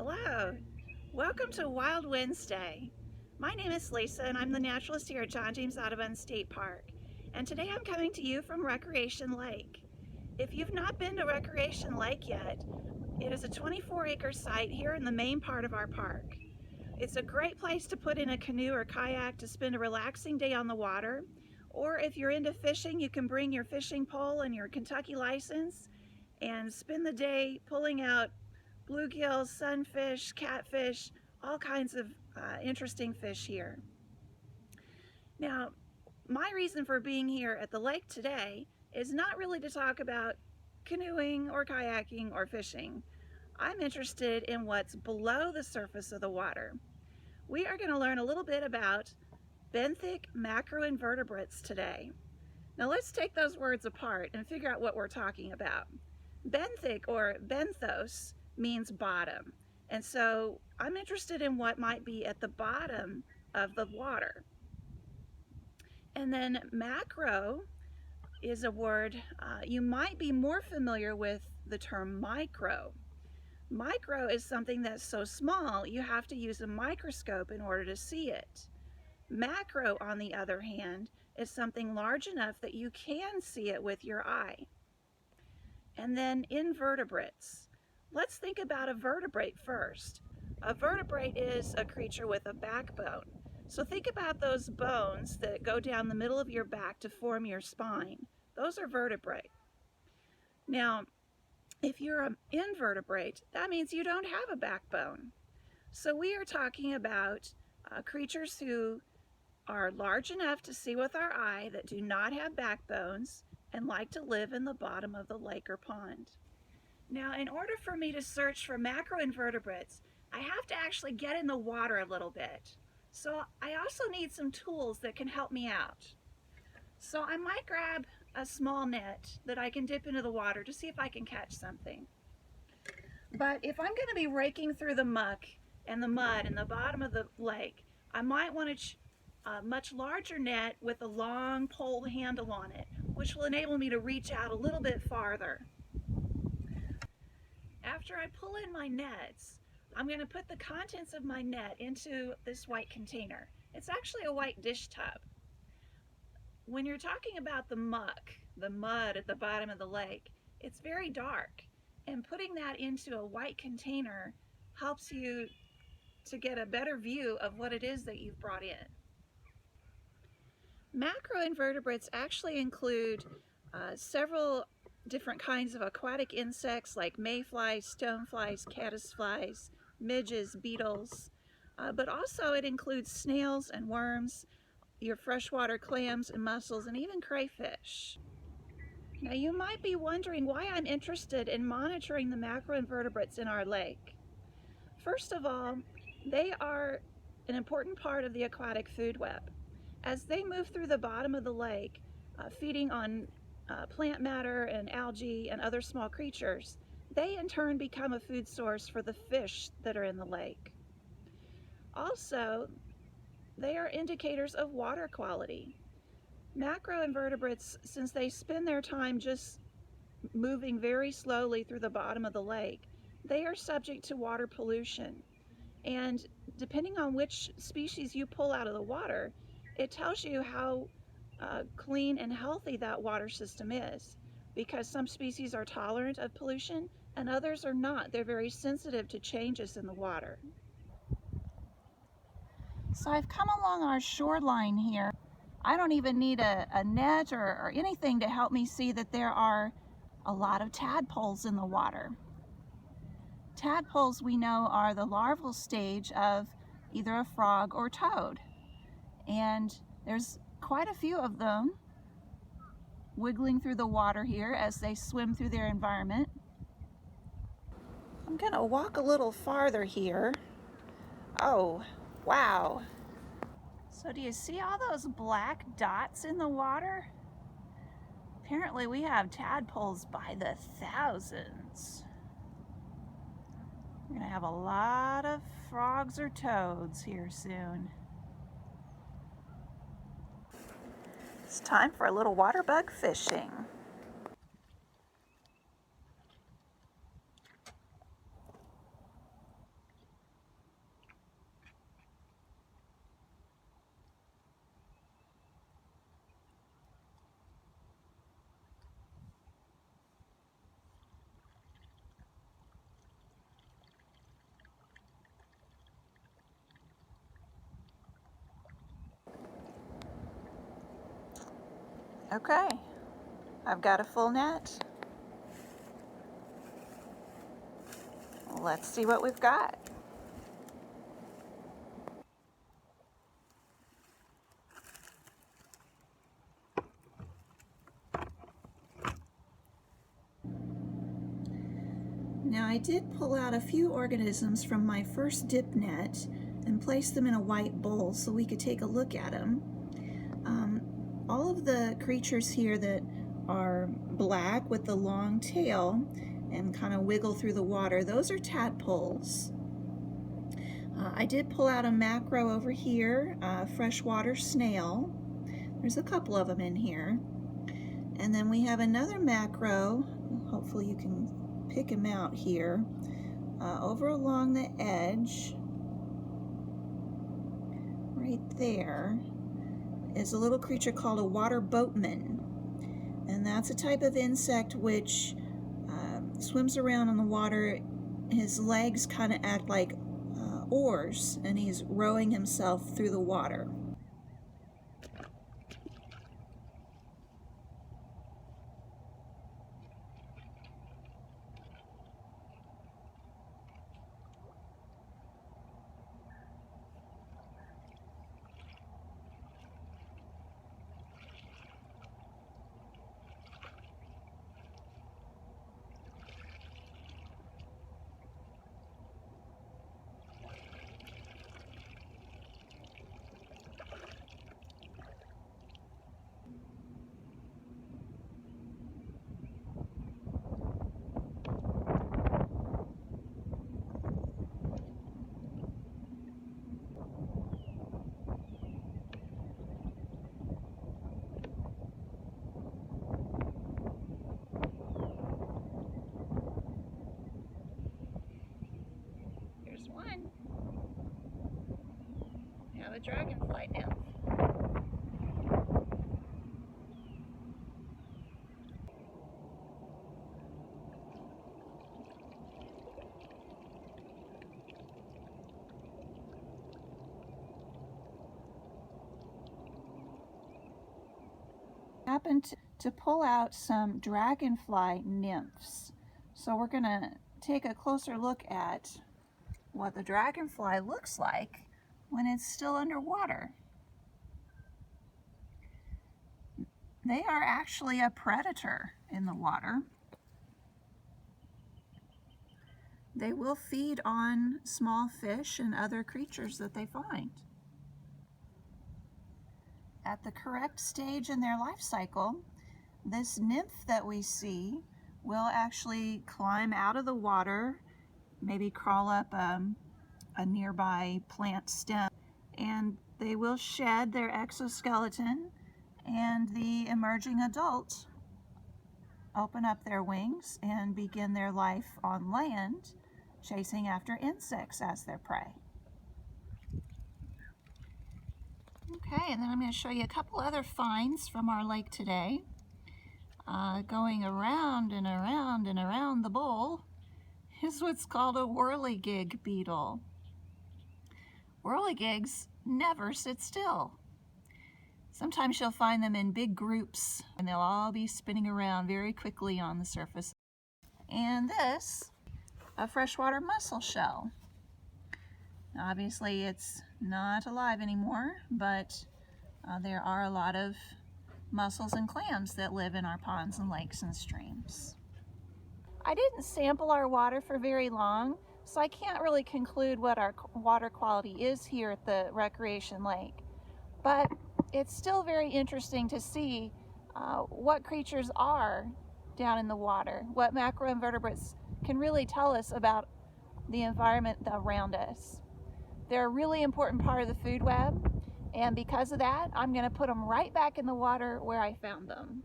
Hello, welcome to Wild Wednesday. My name is Lisa and I'm the naturalist here at John James Audubon State Park. And today I'm coming to you from Recreation Lake. If you've not been to Recreation Lake yet, it is a 24-acre site here in the main part of our park. It's a great place to put in a canoe or kayak to spend a relaxing day on the water. Or if you're into fishing, you can bring your fishing pole and your Kentucky license and spend the day pulling out bluegills, sunfish, catfish, all kinds of interesting fish here. Now, my reason for being here at the lake today is not really to talk about canoeing or kayaking or fishing. I'm interested in what's below the surface of the water. We are going to learn a little bit about benthic macroinvertebrates today. Now let's take those words apart and figure out what we're talking about. Benthic, or benthos, means bottom. And so I'm interested in what might be at the bottom of the water. And then macro is a word you might be more familiar with the term micro. Micro is something that's so small you have to use a microscope in order to see it. Macro, on the other hand, is something large enough that you can see it with your eye. And then invertebrates. Let's think about a vertebrate first. A vertebrate is a creature with a backbone. So think about those bones that go down the middle of your back to form your spine. Those are vertebrae. Now, if you're an invertebrate, that means you don't have a backbone. So we are talking about creatures who are large enough to see with our eye that do not have backbones and like to live in the bottom of the lake or pond. Now, in order for me to search for macroinvertebrates, I have to actually get in the water a little bit. So I also need some tools that can help me out. So I might grab a small net that I can dip into the water to see if I can catch something. But if I'm going to be raking through the muck and the mud in the bottom of the lake, I might want a much larger net with a long pole handle on it, which will enable me to reach out a little bit farther. After I pull in my nets, I'm going to put the contents of my net into this white container. It's actually a white dish tub. When you're talking about the muck, the mud at the bottom of the lake, it's very dark, and putting that into a white container helps you to get a better view of what it is that you've brought in. Macroinvertebrates actually include several different kinds of aquatic insects like mayflies, stoneflies, caddisflies, midges, beetles, but also it includes snails and worms, your freshwater clams and mussels, and even crayfish. Now you might be wondering why I'm interested in monitoring the macroinvertebrates in our lake. First of all, they are an important part of the aquatic food web. As they move through the bottom of the lake, feeding on plant matter and algae and other small creatures, they in turn become a food source for the fish that are in the lake. Also, they are indicators of water quality. Macroinvertebrates, since they spend their time just moving very slowly through the bottom of the lake, they are subject to water pollution. And depending on which species you pull out of the water, it tells you how clean and healthy that water system is, because some species are tolerant of pollution and others are not. They're very sensitive to changes in the water. So I've come along our shoreline here. I don't even need a net or anything to help me see that there are a lot of tadpoles in the water. Tadpoles, we know, are the larval stage of either a frog or toad. And there's quite a few of them wiggling through the water here as they swim through their environment. I'm gonna walk a little farther here. Oh, wow. So do you see all those black dots in the water? Apparently we have tadpoles by the thousands. We're gonna have a lot of frogs or toads here soon. It's time for a little water bug fishing. Okay, I've got a full net. Let's see what we've got. Now I did pull out a few organisms from my first dip net and place them in a white bowl so we could take a look at them. All of the creatures here that are black with the long tail and kind of wiggle through the water, those are tadpoles. I did pull out a macro over here, a freshwater snail. There's a couple of them in here. And then we have another macro, hopefully you can pick him out here, over along the edge, right there, is a little creature called a water boatman. And that's a type of insect which swims around in the water. His legs kind of act like oars, and he's rowing himself through the water. Here's one. We have a dragonfly nymph. Happened to pull out some dragonfly nymphs. So we're going to take a closer look at what the dragonfly looks like when it's still underwater. They are actually a predator in the water. They will feed on small fish and other creatures that they find. At the correct stage in their life cycle, this nymph that we see will actually climb out of the water, maybe crawl up a nearby plant stem, and they will shed their exoskeleton, and the emerging adult open up their wings and begin their life on land, chasing after insects as their prey. Okay, and then I'm going to show you a couple other finds from our lake today. Going around and around and around the bowl is what's called a whirligig beetle. Whirligigs never sit still. Sometimes you'll find them in big groups, and they'll all be spinning around very quickly on the surface. And this, a freshwater mussel shell. Obviously it's not alive anymore, but there are a lot of mussels and clams that live in our ponds and lakes and streams. I didn't sample our water for very long, so I can't really conclude what our water quality is here at the recreation lake. But it's still very interesting to see what creatures are down in the water, what macroinvertebrates can really tell us about the environment around us. They're a really important part of the food web, and because of that, I'm going to put them right back in the water where I found them.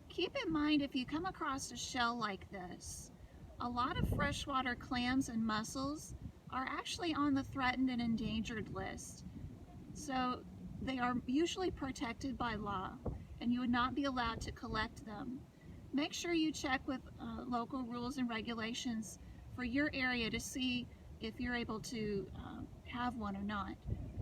Keep in mind, if you come across a shell like this, a lot of freshwater clams and mussels are actually on the threatened and endangered list. So they are usually protected by law, and you would not be allowed to collect them. Make sure you check with local rules and regulations for your area to see if you're able to have one or not.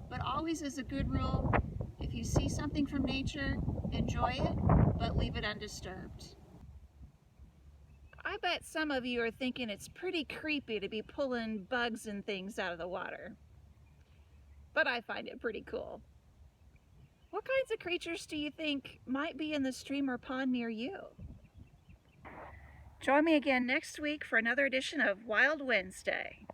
But always as a good rule, if you see something from nature, enjoy it, but leave it undisturbed. I bet some of you are thinking it's pretty creepy to be pulling bugs and things out of the water. But I find it pretty cool. What kinds of creatures do you think might be in the stream or pond near you? Join me again next week for another edition of Wild Wednesday.